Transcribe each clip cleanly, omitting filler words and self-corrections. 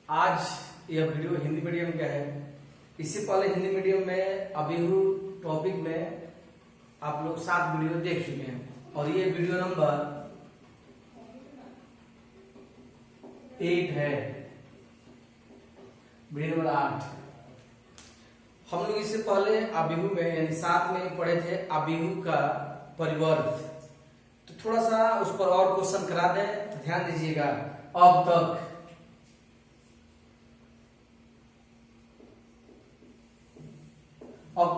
आज यह video Hindi medium का है। इससे पहले हिंदी मीडियम में अभिहू टॉपिक में आप लोग 7 वीडियो देख चुके हैं और ये वीडियो नंबर 8 है, वीडियो नंबर 8। हम लोग इससे पहले अभिहू में यानी 7 में पढ़े थे अभिहू का परिवर्त। तो थोड़ा सा उस पर और क्वेश्चन करा दें तो ध्यान दीजिएगा। अब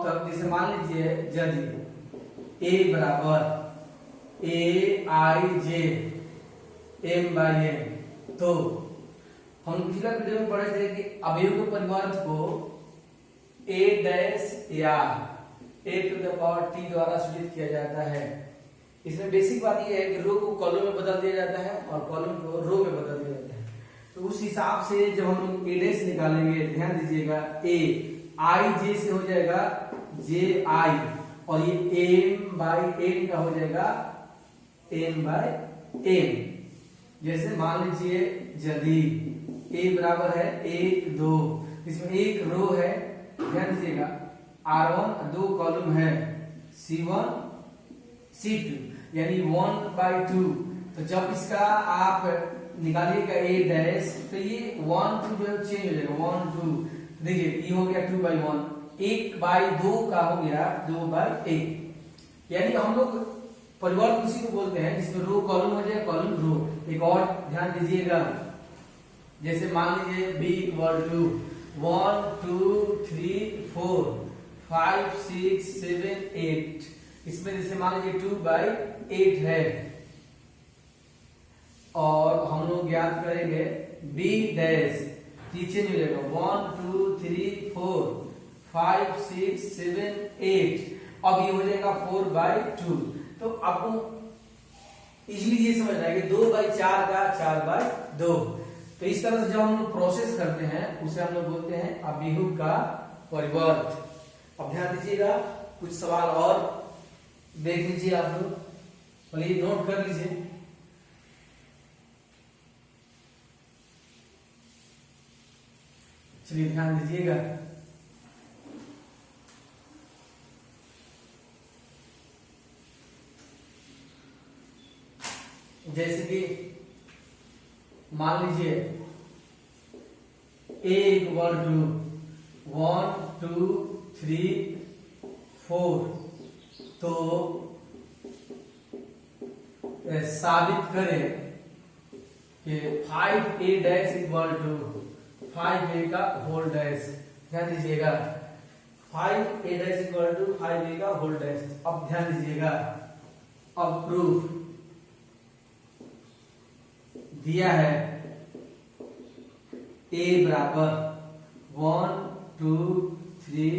तक जैसे मान लीजिए यदि a बराबर aij m/n, तो हम पिछला वीडियो में पढ़े थे कि अवयव के परिवर्त को a डैश या a to the power t द्वारा सूचित किया जाता है। इसमें बेसिक बात यह है कि रो को कॉलम में बदल दिया जाता है और कॉलम को रो में बदल दिया जाता है। तो उस हिसाब से जब हम लोग a डैश निकालेंगे, ध्यान दीजिएगा, a आई जे से हो जाएगा जे आई और ये एम बाई एन का हो जाएगा एन बाई एन। जैसे मान लीजिए यदि ए बराबर है 1 2, इसमें एक रो है, ध्यान दीजिएगा, R1 2 कॉलम है, C1 C2 यानी 1/2। तो जब इसका आप निकालिएगा ए डैश तो ये 1 2 जो चेंज हो जाएगा 1 2। देखिए ये हो गया 2/1, 1/2 का हो गया 2/1। यानी हम लोग परिवर्त उसी को बोलते हैं जिसमें रो कॉलम हो जाए, कॉलम रो। एक और ध्यान दीजिएगा, जैसे मान लीजिए b इक्वल टू 1 2 3 4 5 6 7 8, इसमें जैसे मान लीजिए 2/8 है और हम लोग ज्ञात करेंगे b डैश, नीचे नहीं जाएगा 1 2 3 4 5 6 7 8, अब ये हो जाएगा 4/2। तो आपको इजीली ये समझना है कि 2/4 का 4/2। तो इस तरह से जब हम लोग प्रोसेस करते हैं उसे हम लोग बोलते हैं अभिहू का परिवर्त। अब ध्यान दीजिएगा, कुछ सवाल और देख लीजिए आप लोग, प्लीज नोट कर लीजिए। चलिए ध्यान दीजिएगा, जैसे कि मान लीजिए a इक्वल टू 1 2 3 4, तो साबित करें कि 5a dash equal to 5a का होल डैश। ध्यान दीजिएगा 5a dash equal to 5a का होल डैश। अब ध्यान दीजिएगा, अब प्रूफ दिया है a बराबर 1 2 3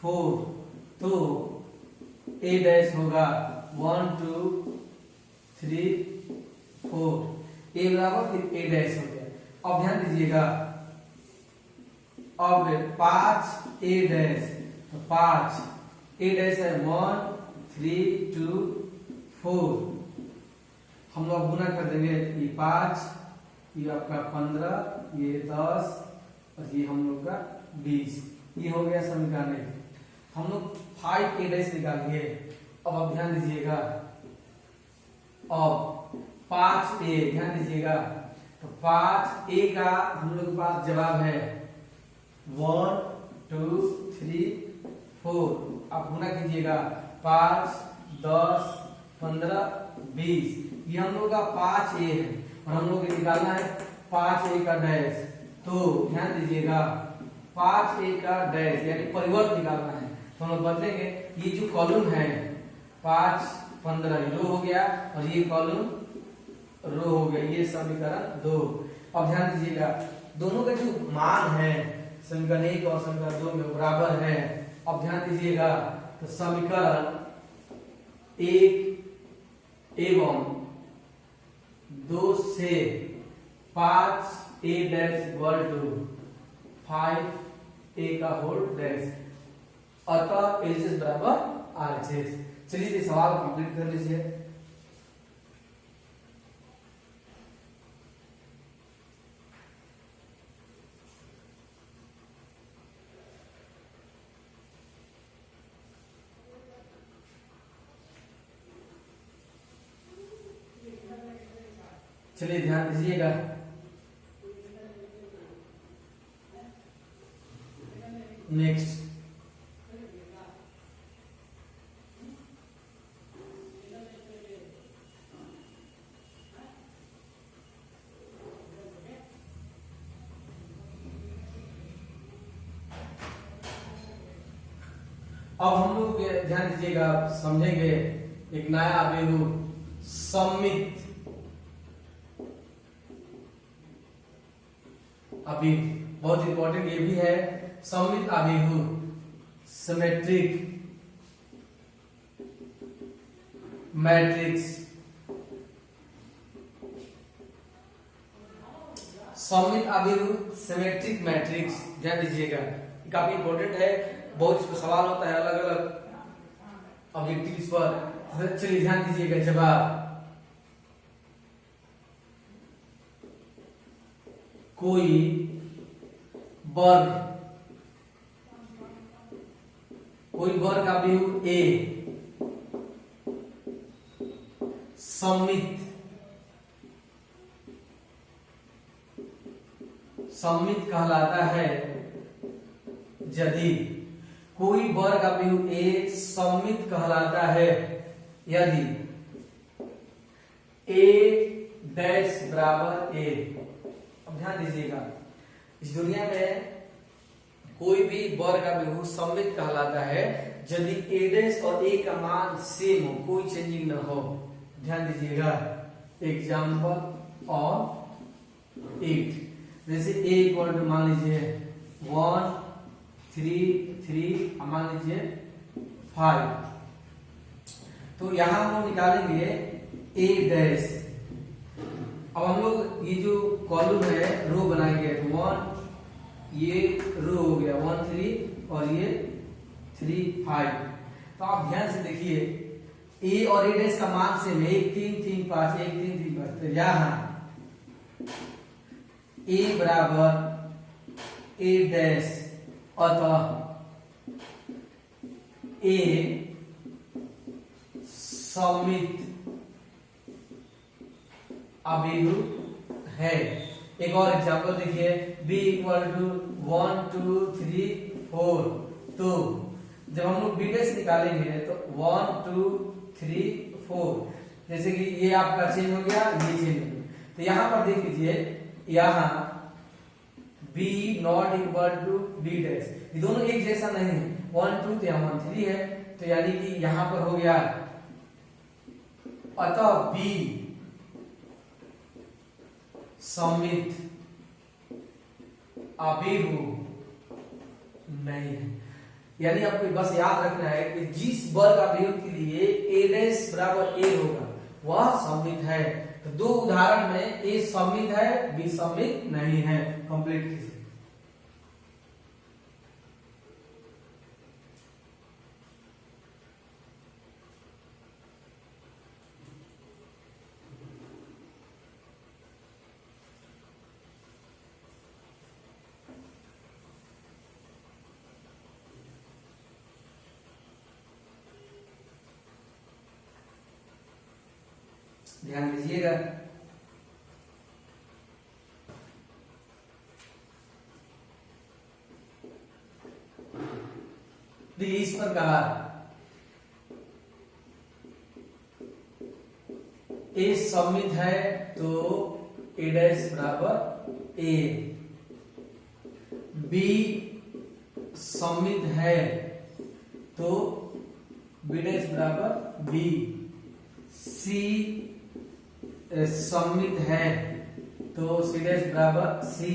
4, तो a डैश होगा 1 2 3 4, a बराबर फिर a डैश हो गया। अब ध्यान दीजिएगा, अब 5a डैश, तो 5a डैश है 1 3 2 4, हम लोग गुना कर देंगे, ये 5, ये आपका 15, ये 10 और ये हम लोग का 20। ये हो गया समीकरण। हम लोग 5a डैश निकालिए। अब ध्यान दीजिएगा, अब 5a, ध्यान दीजिएगा, तो 5a का हम लोग के पास जवाब है 1 2 3 4। आप गुना कीजिएगा 5 10 15 20, ये हम लोग का 5a है और हम लोग निकालना है 5a का डैश। तो ध्यान दीजिएगा 5a का डैश यानी परिवर्त निकालना है, तो हम लोग बदलेंगे। ये जो कॉलम है 5 15 रो हो गया और ये कॉलम रो हो गया, ये समीकरण 2। अब ध्यान दीजिएगा, दोनों का जो मान है समीकरण 1 और समीकरण 2 में बराबर है। अब ध्यान दीजिएगा, तो समीकरण 1 एवं 2 से 5a dash equal to 5a का होल डैश, अतः LHS बराबर RHS। चलिए सवाल कंप्लीट कर लीजिए। चलिए ध्यान दीजिएगा। नेक्स्ट, अब हम लोग ध्यान दीजिएगा, समझेंगे एक नया अवयव सममित अवयव, बहुत इंपॉर्टेंट ये भी है। सममित अवयव, सिमेट्रिक मैट्रिक्स, सममित अवयव सिमेट्रिक मैट्रिक्स, ध्यान दीजिएगा, काफी इंपॉर्टेंट है। बहुत इस पर सवाल होता है अलग अलग ऑब्जेक्टिव्स पर। चलिए ध्यान दीजिएगा, जवाब कोई वर्ग अवयव ए सममित कहलाता है यदि कोई वर्ग अवयव ए सममित कहलाता है यदि ए डैश बराबर ए। अब ध्यान दीजिएगा, इस दुनिया में कोई भी वर्ग अवयव सममित कहलाता है यदि ए डैश और ए का मान सेम हो, कोई चेंजिंग न हो। ध्यान दीजिएगा, एग्जाम्पल और 8, जैसे ए इक्वल टू मान लीजिए 1 3 3, मान लीजिए 5, तो यहां हम निकालेंगे ए डैश। अब हम लोग ये जो कॉलम है रो बनाएंगे, 1 ये रो हो गया 1 3 और ये 3 5। तो आप ध्यान से देखिए, ए और ए डैश का मान से 1 3 3 5 1 3 3 5, तो यहां ए बराबर ए डैश, अतः ए सममित अवयव है। एक और एग्जांपल देखिए, b इक्वल टू 1 2 3 4, तो जब हम लोग b डैश निकालेंगे तो 1 2 3 4, जैसे कि ये आपका चेंज हो गया, ये चेंज हो गया, तो यहां पर देख लीजिए, यहां b not equal to b dash, ये दोनों एक जैसा नहीं है, 1 2 तो यहाँ 1 3 है, तो यानी कि यहां पर हो गया, अतः b सममित अवयव नहीं है। यानी आपको बस याद रखना है कि जिस वर्ग अवयव के लिए a डैश बराबर a होगा वह सममित है। तो दो उदाहरण में a सममित है, b सममित नहीं है। कंप्लीट कीजिए। ध्यान दीजिएगा, देखिए इस पर कहा ए सममित है तो ए डैश बराबर ए, बी सममित है तो बी डैश बराबर बी, सी सममित है तो सी डैश बराबर C,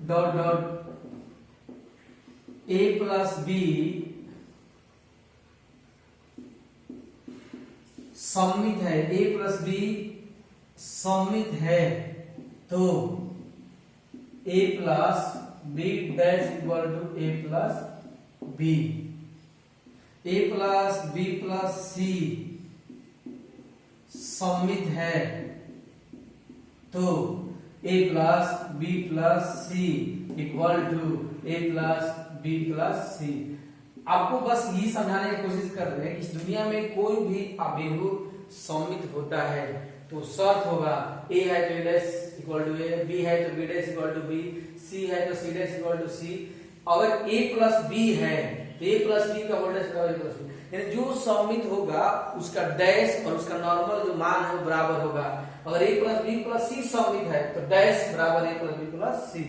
dot dot A plus B सममित है, ए प्लस बी सममित है तो A plus B dash equal to A plus B, A plus B plus C सममित है तो A plus B plus C equal to A plus B plus C. आपको बस यही समझाने की कोशिश कर रहे हैं कि इस दुनिया में कोई भी अवयव सममित होता है तो शर्त होगा ए है तो A dash equal to A, B है तो B dash equal to B, C है तो C dash equal to C. अगर ए प्लस बी है तो ए प्लस बी का होल डैश बराबर ए प्लस बी, यानी जो सममित होगा उसका डैश और उसका नॉर्मल जो मान है वो बराबर होगा। अगर A plus B plus C सममित है तो डैश बराबर A plus B plus C.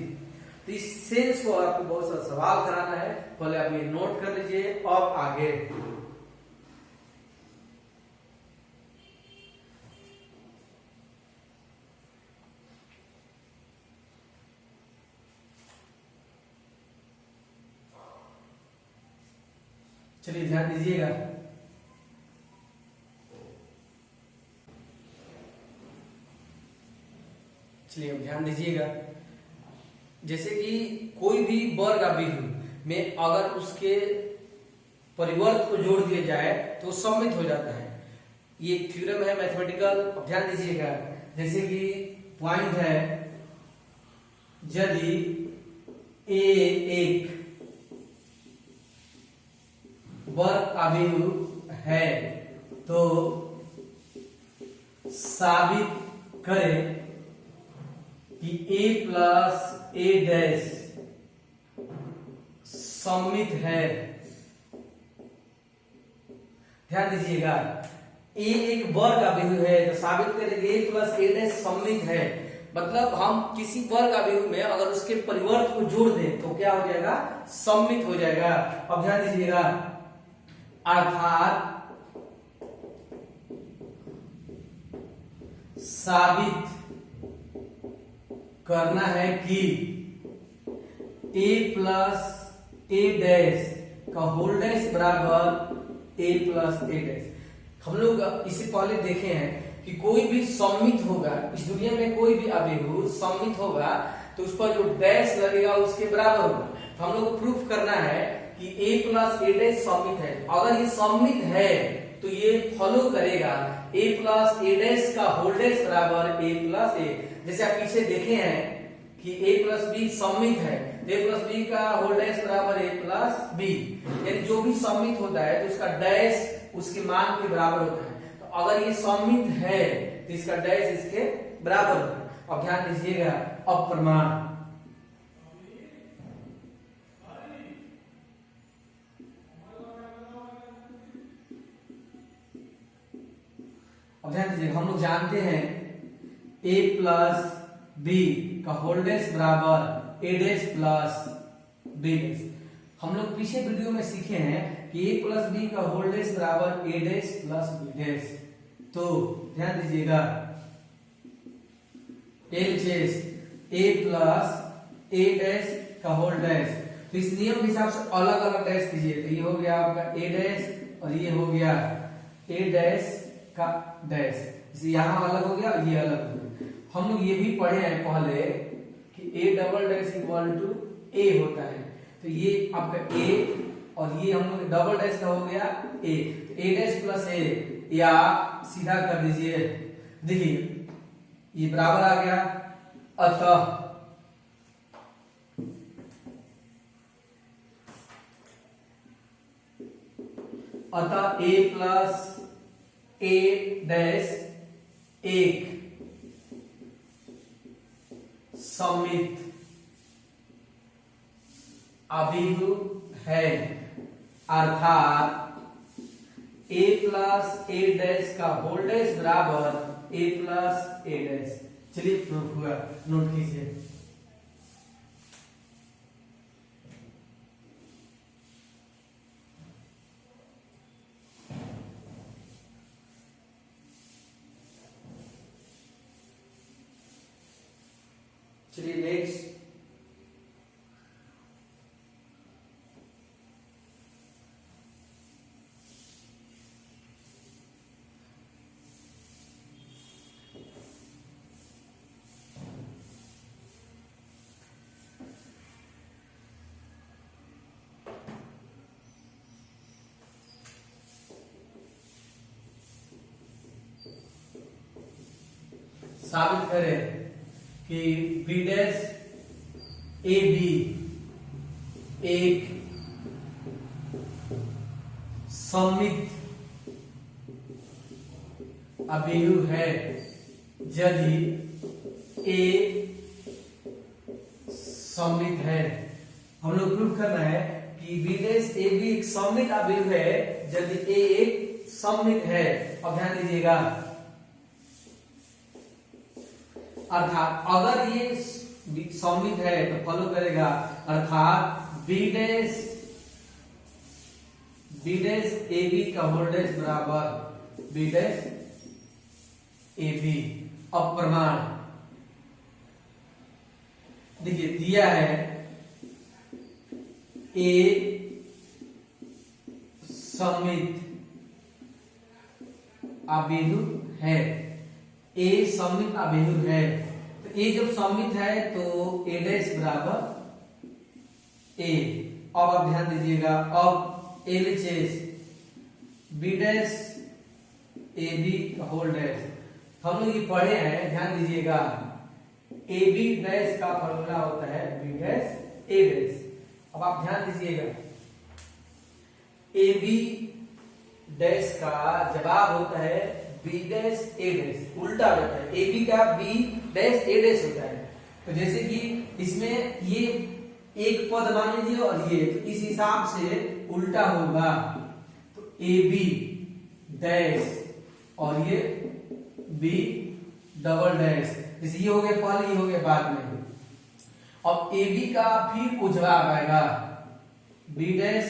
तो इस सेंस को आपको बहुत सारा सवाल कराना है, पहले आप ये नोट कर लीजिए। अब आगे चलिए ध्यान दीजिएगा। चलिए अब ध्यान दीजिएगा, जैसे कि कोई भी वर्ग अभिव्यक्ति में अगर उसके परिवर्त को जोड़ दिया जाए तो सममित हो जाता है। ये थ्योरम है मैथमेटिकल। अब ध्यान दीजिएगा, जैसे कि पॉइंट है यदि ए एक वर्ग अभिव्यक्ति है तो साबित करें कि a प्लस ए डैश सममित है। ध्यान दीजिएगा, a एक वर्ग अभिव्यक्ति है तो साबित करें कि a प्लस ए डैश सममित है। मतलब हम किसी वर्ग अभिव्यक्ति में अगर उसके परिवर्त को जोड़ दें तो क्या हो जाएगा, सममित हो जाएगा। अब ध्यान दीजिएगा, अर्थात साबित करना है कि a प्लस ए डैश का होल डैश बराबर a प्लस ए डैश। हम लोग इससे पहले देखे हैं कि कोई भी सममित होगा, इस दुनिया में कोई भी अभिव्यक्ति सममित होगा तो उस पर जो डैश लगेगा उसके बराबर होगा। तो हम लोग को प्रूफ करना है कि a प्लस ए डैश सममित है। अगर ये सममित है तो ये फॉलो करेगा a प्लस ए डैश का होल डैश बराबर a प्लस ए। जैसे आप पीछे देखे हैं कि a प्लस बी सममित है, a प्लस बी का होल डैश बराबर a प्लस बी। यानी जो भी सममित होता है तो उसका डैश उसके मान के बराबर होता है। तो अगर ये सममित है तो इसका डैश इसके बराबर होता है। अब ध्यान दीजिएगा, अब प्रमाण। अब ध्यान दीजिए, हम लोग जानते हैं a प्लस बी का होल डैश बराबर a dash plus b dash. हम लोग पीछे वीडियो में सीखे हैं कि a प्लस बी का होल डैश बराबर a dash plus b dash. तो ध्यान दीजिएगा, LHS a plus A dash का होल डैश। तो इस नियम के हिसाब से अलग अलग डैश कीजिए। तो ये हो गया आपका a डैश और ये हो गया a डैश का डैश। जैसे यहाँ अलग हो गया, ये अलग हो गया। हम लोग ये भी पढ़े हैं पहले कि a double dash equal to a होता है। तो ये आपका a और ये हम लोग डबल डैश का हो गया a। तो a डैश प्लस a, या सीधा कर दीजिए, देखिए ये बराबर आ गया। अतः a प्लस ए डैश एक सममित अभिव्यक्ति है, अर्थात a प्लस ए डैश का होल डैश बराबर a प्लस ए डैश। चलिए प्रूफ हुआ, नोट कीजिए। चलिए नेक्स्ट, साबित करें कि बी डैश ए बी एक सममित अभिव्यक्ति है, यदि ए सममित है, हम लोग प्रूव करना है कि बी डैश ए बी एक सममित अवयव है यदि ए एक सममित है। अब ध्यान दीजिएगा, अर्थात अगर ये सममित है तो फॉलो करेगा, अर्थात बी डैश ए बी का होल डैश बराबर बी डैश ए बी। अब प्रमाण देखिए दिया है ए सममित अवयव है, ए सममित अवयव है, तो ए जब सममित है तो ए डैश बराबर ए। अब आप ध्यान दीजिएगा, अब LHS B dash A B का होल डैश हम लोग ये पढ़े हैं, ध्यान दीजिएगा, ए बी डैश का फॉर्मूला होता है बी डैश ए डैश। अब आप ध्यान दीजिएगा, ए बी डैश का जवाब होता है बी डैश ए डैश, उल्टा हो जाता है, ए बी का बी डैश ए डैश होता है। तो जैसे कि इसमें ये एक पद मान लीजिए और ये, तो इस हिसाब से उल्टा होगा, तो ए बी डैश और ये बी डबल डैश, जैसे ये हो गया पहले, ये हो गया बाद में। अब ए बी का फिर वो जवाब आएगा बी डैश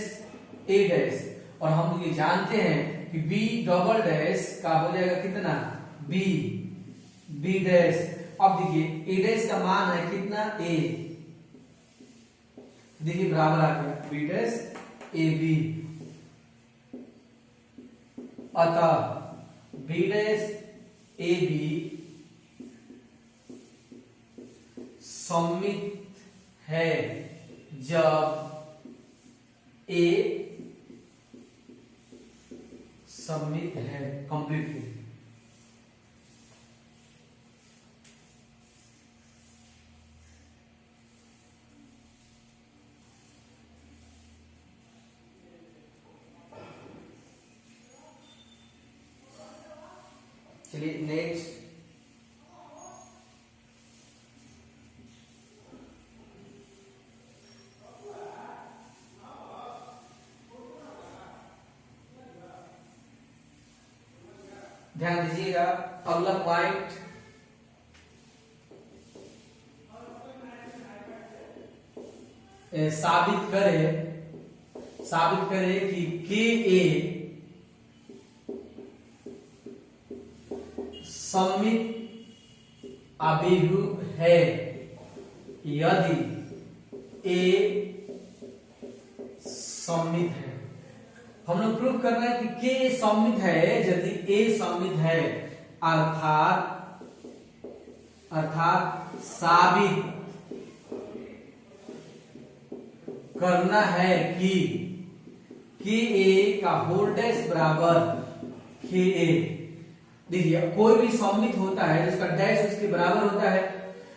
ए डैश, और हम ये जानते हैं कि बी डबल डैश का हो जाएगा कितना बी डैश। अब देखिए ए डैश का मान है कितना ए, देखिए बराबर आ गया बी डैश ए बी, अतः बी डैश ए बी सममित है जब ए सममित है कंप्लीटली। चलिए नेक्स्ट, ध्यान दीजिएगा अगला पॉइंट, साबित करे कि के ए सममित अवयव है यदि ए सममित है। हम लोग प्रूव करना है कि के सममित है यदि ए सममित है, अर्थात साबित करना है कि ए का होल डैश बराबर के ए। देखिए कोई भी सममित होता है जिसका डैश उसके बराबर होता है,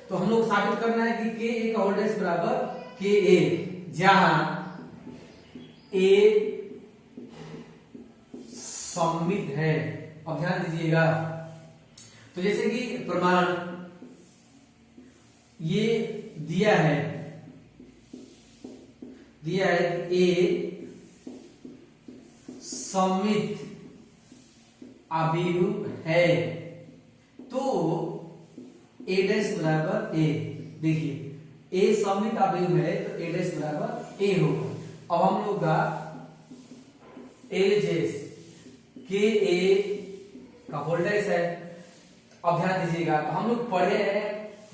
तो हम लोग साबित करना है कि के ए का होल डैश बराबर के ए, जहां ए सममित है। अब ध्यान दीजिएगा, तो जैसे कि प्रमाण ये दिया है ए सममित अवयव है, तो ए डैश बराबर ए। देखिए ए सममित अवयव है तो ए डैश बराबर ए होगा। अब हम लोग का LHS के ए का होल डैश है। अब ध्यान दीजिएगा, तो हम लोग पढ़े हैं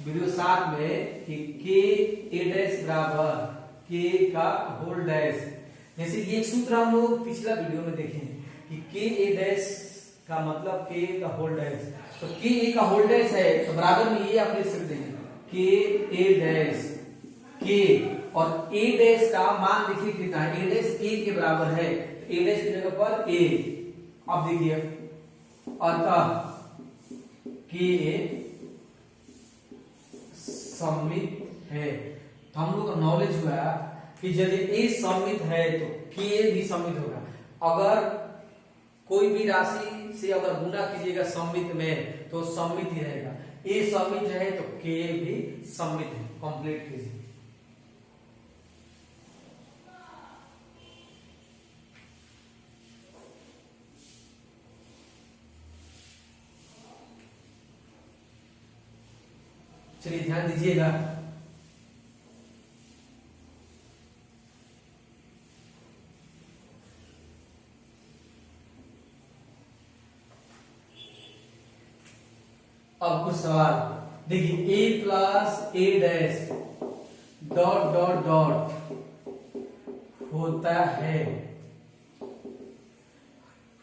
वीडियो 7 में कि के ए डैश बराबर के का होल डैश। जैसे ये एक सूत्र हम लोग पिछला वीडियो में देखे कि के ए डैश का मतलब के का होल डैश, तो के ए का होल डैश है तो बराबर में ये आप लिख सकते हैं के ए डैश के, और ए डैश का मान देखिए कितना है, ए डैश ए के बराबर है, तो ए डैश की जगह पर ए। अब देखिए अतः के सममित है, तो हम लोग का नॉलेज हुआ कि यदि ए सममित है तो के भी सममित होगा। अगर कोई भी राशि से अगर गुना कीजिएगा सममित में तो सममित ही रहेगा। ए सममित है तो के भी सममित है। कंप्लीट कीजिए। चलिए ध्यान दीजिएगा। अब कुछ सवाल देखिए, ए प्लस ए डैश डॉट डॉट डॉट होता है।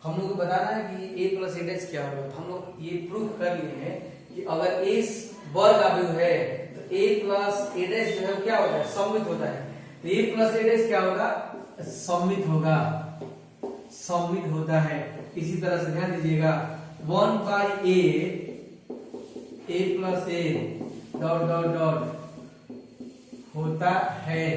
हम लोग को बताना है कि ए प्लस ए डैश क्या होगा। हम लोग ये प्रूव कर लिए हैं कि अगर ए वर्ग अवयव है तो ए प्लस ए डैश जो है क्या होता है, सममित होता है। तो ए प्लस ए डैश क्या होगा, सममित होगा, सममित होता है। इसी तरह से ध्यान दीजिएगा, 1 by A plus A dot dot dot होता है।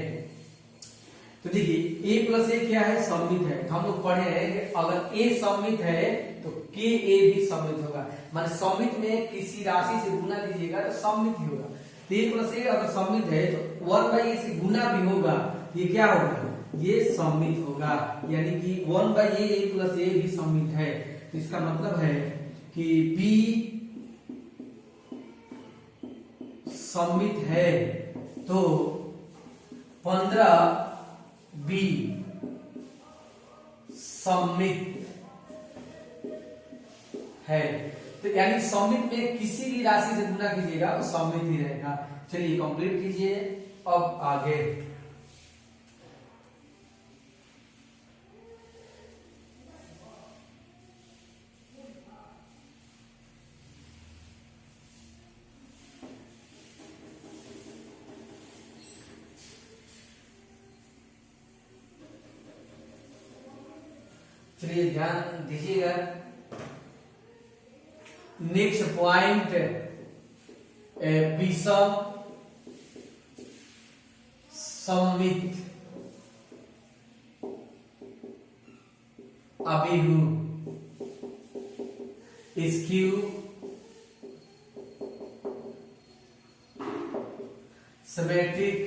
तो देखिए ए प्लस ए क्या है, सममित है। हम लोग पढ़े हैं कि अगर ए सममित है तो के ए भी सममित होगा। मान सममित में किसी राशि से गुना कीजिएगा तो सममित ही होगा। तो ए प्लस ए अगर सममित है तो 1 बाई ए से गुना भी होगा, ये क्या होगा, ये सममित होगा। यानी कि 1 बाई ए प्लस ए भी सममित है। तो इसका मतलब है कि बी सममित है तो 15 बी सममित है। तो यानी सममित में किसी भी राशि से गुना कीजिएगा वो सममित ही रहेगा। चलिए कंप्लीट कीजिए। अब आगे चलिए ध्यान दीजिएगा। नेक्स्ट पॉइंट, विषम सममित अभिहु स्क्यू सिमेट्रिक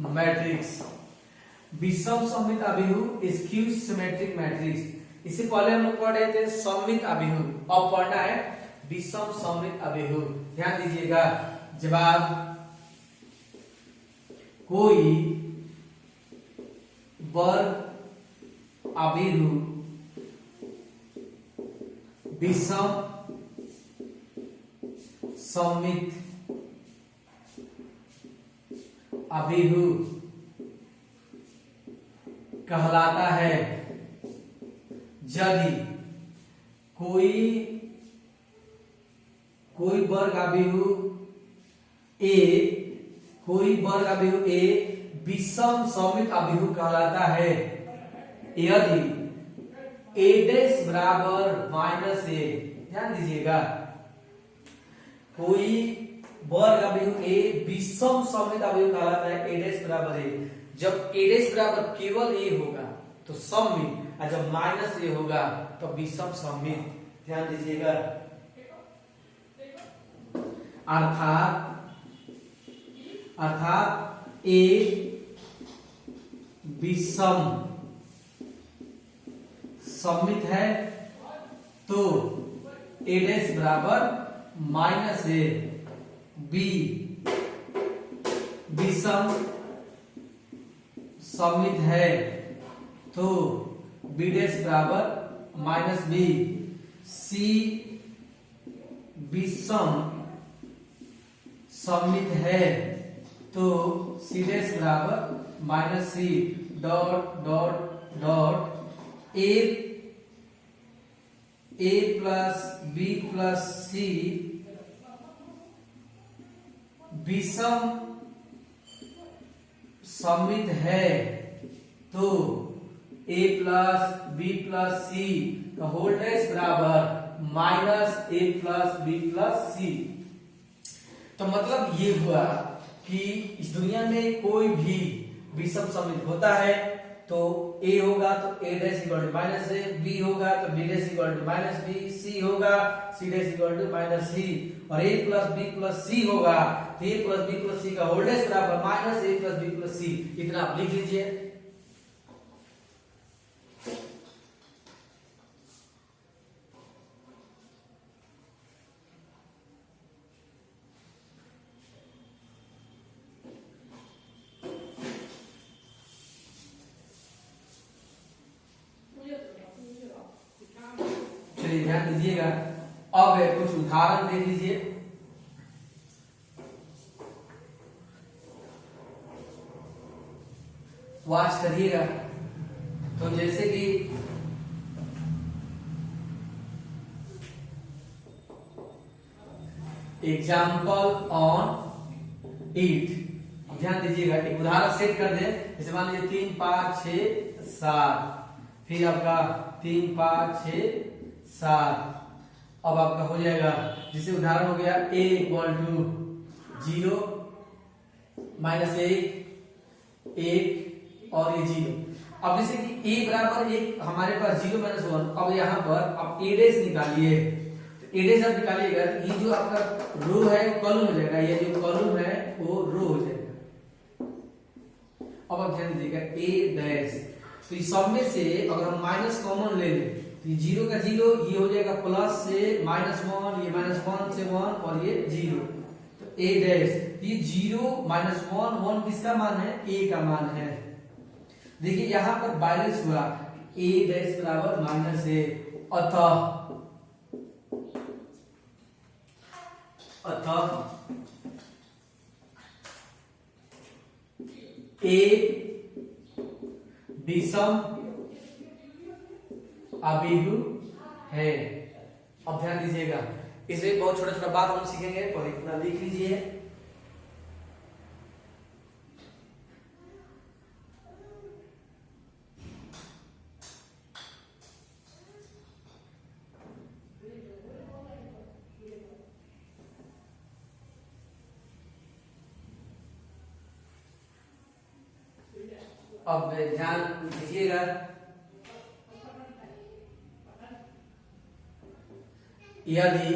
मैट्रिक्स। विषम सममित अभिहु स्क्यू सिमेट्रिक मैट्रिक्स। इससे पहले हम लोग पढ़ रहे थे सममित अभिहु, अब पढ़ना है विषम सममित अभिहु। ध्यान दीजिएगा, जवाब कोई वर्ग अभिहु विषम सममित अभिहु कहलाता है यदि कोई वर्ग अभिहु ए विषम सममित अभिहु कहलाता है यदि ए डैश बराबर माइनस ए। ध्यान दीजिएगा, कोई वर्ग अभिहु ए विषम सममित अभिहु कहलाता है ए डैश बराबर ए। जब ए डैश बराबर केवल ए होगा तो सममित, और जब माइनस ए होगा तो विषम सममित। ध्यान दीजिएगा, अर्थात ए विषम सममित है तो ए डैश बराबर माइनस ए। बी विषम सममित है तो बी डैश बराबर माइनस बी। सी विषम सममित है तो सी डैश बराबर minus C. Dot dot dot A plus B plus C विषम सममित है तो A plus B plus C का होल डैश बराबर minus A plus B plus C. तो मतलब ये हुआ कि इस दुनिया में कोई भी विषम सममित होता है तो ए होगा तो A dash equal to minus A, B होगा तो B dash equal to minus B, C होगा C dash equal to minus C. और a plus B plus C होगा, तो a plus B plus C का whole dash बराबर minus a plus B plus C, इतना आप लिख लीजिए। चलिए ध्यान दीजिएगा, अब कुछ उदाहरण देख लीजिए। वॉच करिएगा। तो जैसे कि एग्जाम्पल ऑन ईट, ध्यान दीजिएगा, एक उदाहरण सेट कर दें। जैसे मान लीजिए 3 5 6 7, फिर आपका 3 5 6 7, अब आपका हो जाएगा, जिसे उदाहरण हो गया a इक्वल टू 0 माइनस 1 और ये 0। अब जैसे कि a बराबर 1 हमारे पास 0 माइनस 1, अब यहाँ पर आप a डैश निकालिए। तो a डैश आप निकालिएगा तो ये जो आपका रो है वो कॉलम हो जाएगा, ये जो कॉलम है वो रो हो जाएगा। अब आप ध्यान दीजिएगा a डैश, तो इस सब में से अगर हम माइनस कॉमन ले लें तो ये 0 का 0, ये हो जाएगा प्लस से -1, ये -1 से 1 और ये 0, तो a डैश, ये 0 -1 1 किसका मान है? a का मान है। देखिए यहाँ पर बैलेंस हुआ, a डैश बराबर -a, अतः a विषम अभिव्यु है। अब ध्यान दीजिएगा, इसमें बहुत छोटा छोटा बात हम सीखेंगे, पर इतना लिख लीजिए। अब ध्यान दीजिएगा, यदि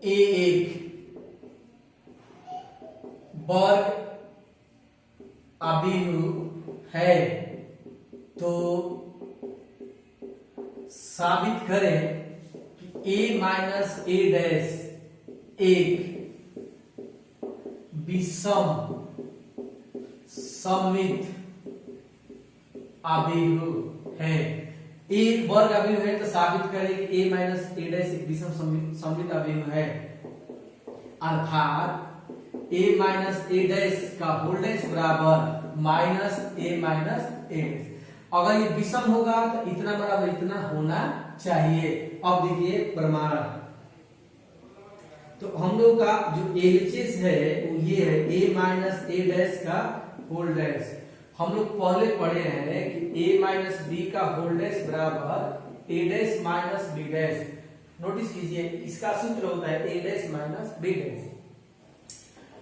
a एक वर्ग अभिव्यु है तो साबित करें कि a माइनस a डैश एक विषम सममित अभिव्यु है। एक वर्ग अभिव्यु है तो साबित करें कि a माइनस a डैश एक विषम सममित अभिव्यु है, अर्थात a माइनस a डैश का होल डैश बराबर minus a minus a dash. अगर ये विषम होगा तो इतना बराबर इतना होना चाहिए। अब देखिए प्रमाण, तो हम लोग का जो LHS है वो ये है a माइनस a डैश का होल डैश। हम लोग पहले पढ़े हैं कि a माइनस b का होल डैश बराबर a dash minus b dash. Notice कीजिए, इसका सूत्र होता है a dash minus b dash.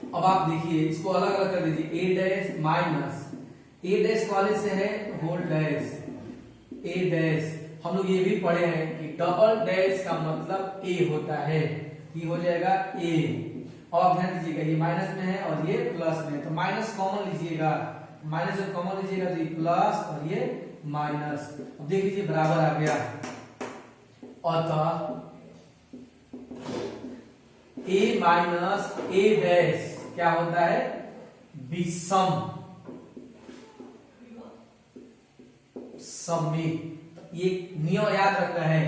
अब आप देखिए इसको अलग अलग कर दीजिए, a dash minus a dash वाले से है होल डैश a डैश। हम लोग ये भी पढ़े हैं कि डबल डैश का मतलब a होता है, ये हो जाएगा a। और ध्यान दीजिएगा ये माइनस में है और ये प्लस में है, तो माइनस कॉमन लीजिएगा, माइनस जब कॉमन लीजिएगा तो ये प्लस और ये माइनस। अब देख लीजिए बराबर आ गया, अतः a माइनस a डैश क्या होता है? विषम सममित। ये नियम याद रखना है,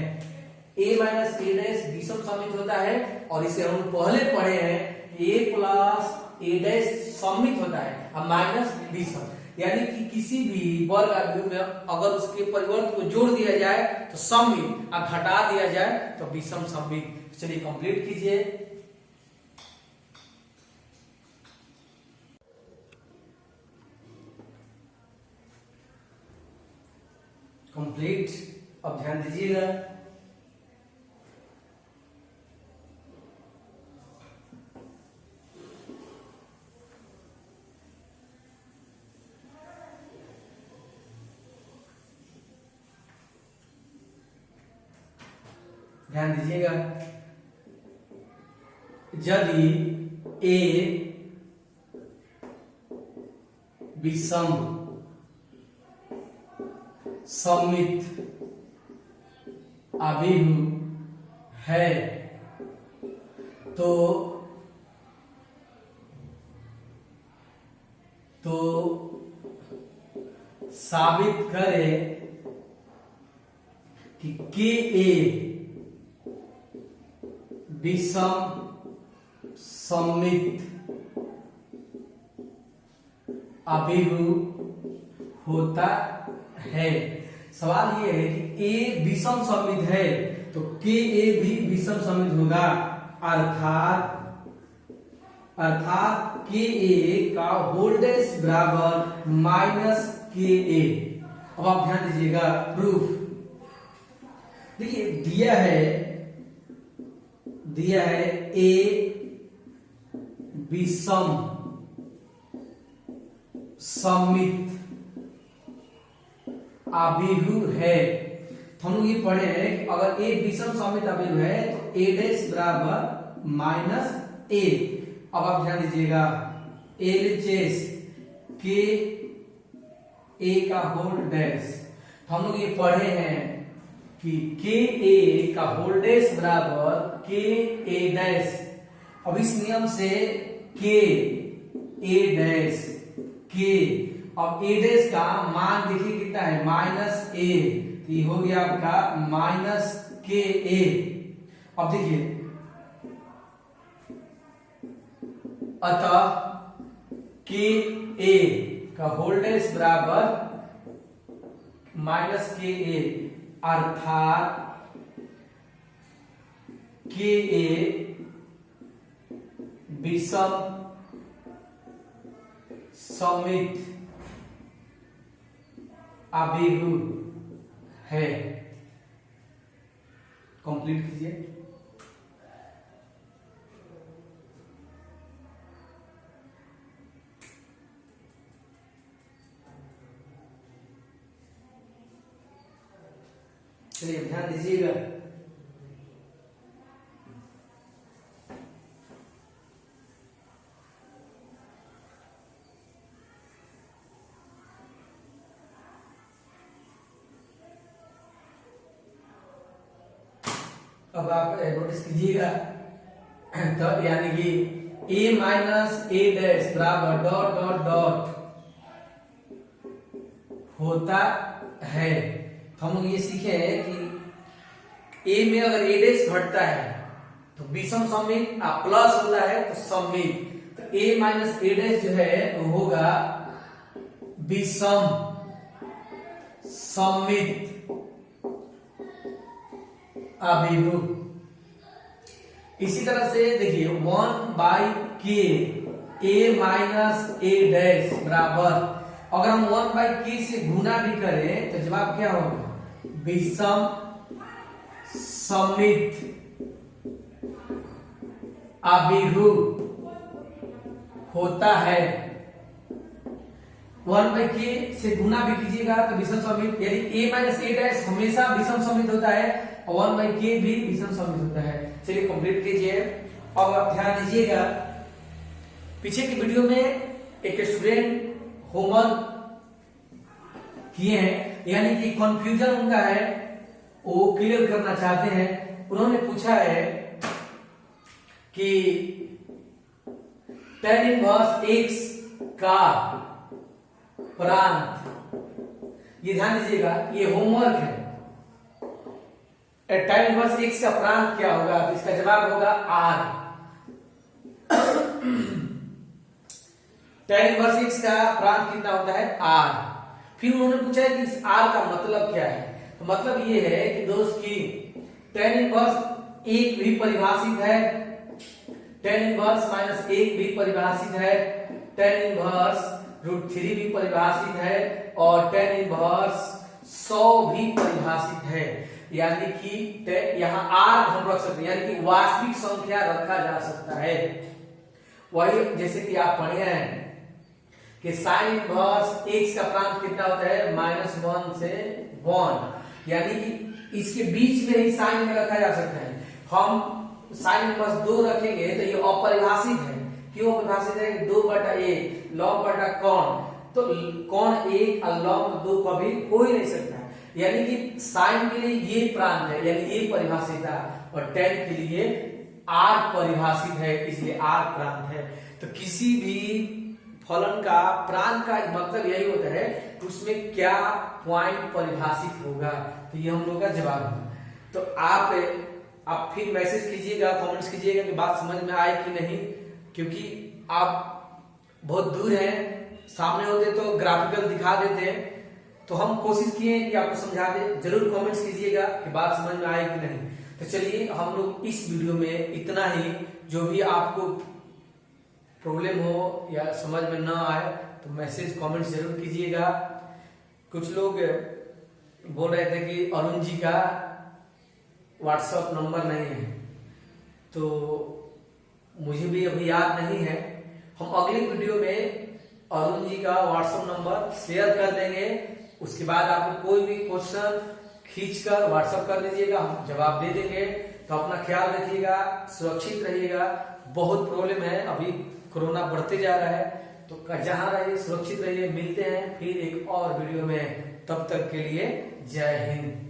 a माइनस a डैश विषम सममित होता है, और इसे हम पहले पढ़े हैं a प्लस a डैश सममित होता है और माइनस विषम, यानी कि किसी भी वर्ग अभिव्यक्ति में अगर उसके परिवर्त को जोड़ दिया जाए तो सममित और घटा दिया जाए तो विषम सममित। चलिए कंप्लीट कीजिए। कंप्लीट। अब ध्यान दीजिएगा, ध्यान दीजिएगा, यदि ए विषम सममित अभिव्यु है तो साबित करें कि के ए विषम सममित अभिव्यु होता है। सवाल ये है कि ए विषम सममित है तो के ए भी विषम सममित होगा, अर्थात के ए का वोल्टेज बराबर माइनस के ए। अब आप ध्यान दीजिएगा, प्रूफ देखिए दिया है ए विषम सममित अभिव्यु है। तो हम लोग ये पढ़े हैं कि अगर ए विषम सममित अभिव्यु है तो ए डैश बराबर माइनस ए। अब आप ध्यान दीजिएगा, एलएचएस के ए का होल डैश, तो हम लोग ये पढ़े हैं कि के ए का होल डैश बराबर के ए डैश। अब इस नियम से के ए डैश के, अब ए डैश का मान देखिए कितना है, माइनस ए, तो ये हो गया आपका माइनस के ए। अब देखिए, अतः के ए का होल डैश बराबर माइनस के ए, अर्थात के ए विषम सममित अभिव्यु है। कंप्लीट कीजिए। चलिए ध्यान दीजिएगा, अब आप नोटिस कीजिएगा, तो यानी कि a माइनस ए डैश बराबर डॉट डॉट डॉट होता है। तो हम लोग ये सीखे हैं कि a में अगर a डैश घटता है तो विषम सममित, प्लस होता है तो सममित, तो a माइनस ए डैश जो है वो होगा विषम सममित अभिव्यु। इसी तरह से देखिए 1/k a minus A dash बराबर, अगर हम 1/k से गुना भी करें तो जवाब क्या होगा, विषम सममित अभिव्यु होता है। 1/k से गुना भी कीजिएगा तो विषम सममित, यानी a माइनस ए डैश हमेशा विषम सममित होता है और 1/k भी विषम सममित होता है। चलिए कंप्लीट कीजिए। और आप ध्यान दीजिएगा, पीछे की वीडियो में एक स्टूडेंट होमवर्क किए हैं, यानी कि कंफ्यूजन उनका है वो क्लियर करना चाहते हैं। उन्होंने पूछा है कि tan इनवर्स x का प्रांत, ये ध्यान दीजिएगा ये होमवर्क है, tan इनवर्स x का प्रांत क्या होगा, तो इसका जवाब होगा r। tan इनवर्स x का प्रांत कितना होता है, r। फिर उन्होंने पूछा है कि इस r का मतलब क्या है, तो मतलब ये है कि दोस्त की tan इनवर्स 1 भी परिभाषित है, tan इनवर्स -1 भी परिभाषित है, tan इनवर्स √3 भी परिभाषित है और tan इनवर्स 100 भी परिभाषित है। यानी कि यहाँ r हम रख सकते हैं, यानी कि वास्तविक संख्या रखा जा सकता है। वही जैसे कि आप पढ़े हैं कि साइन इनवर्स x का प्रांत कितना होता है, -1 से 1, यानी कि इसके बीच में ही साइन में रखा जा सकता है। हम साइन बस 2 रखेंगे तो ये अपरिभाषित है। क्यों अपरिभाषित है? 2/1 लॉग बटा कौन, तो कौन 1 और लॉग 2 कभी हो ही नहीं सकता। यानी कि साइन के लिए ये प्रांत है, यानी ये परिभाषित है, और tan के लिए r परिभाषित है, इसलिए r प्रांत है। तो किसी भी फलन का प्रांत का मतलब यही होता है कि उसमें क्या पॉइंट परिभाषित होगा। तो ये हम लोग का जवाब है। तो आप फिर मैसेज कीजिएगा, कमेंट्स कीजिएगा कि बात समझ में आए कि नहीं, क्योंकि आप बहुत दूर हैं, सामने होते तो ग्राफिकल दिखा देते हैं, तो हम कोशिश किए कि आपको समझा दे। जरूर कमेंट्स कीजिएगा कि बात समझ में आए कि नहीं। तो चलिए हम लोग इस वीडियो में इतना ही। जो भी आपको प्रॉब्लम हो या समझ में ना आए तो मैसेज कमेंट्स जरूर कीजिएगा। कुछ लोग बोल रहे थे कि अरुण जी का व्हाट्सएप नंबर नहीं है, तो मुझे भी अभी याद नहीं है। हम अगली वीडियो में अरुण जी का व्हाट्सएप नंबर शेयर कर देंगे। उसके बाद आपको कोई भी क्वेश्चन खींचकर व्हाट्सएप कर दीजिएगा, हम जवाब दे देंगे। तो अपना ख्याल रखिएगा, सुरक्षित रहिएगा। बहुत प्रॉब्लम है, अभी कोरोना बढ़ते जा रहा है, तो जहां रहिए सुरक्षित रहिए। मिलते हैं फिर एक और वीडियो में, तब तक के लिए जय हिंद।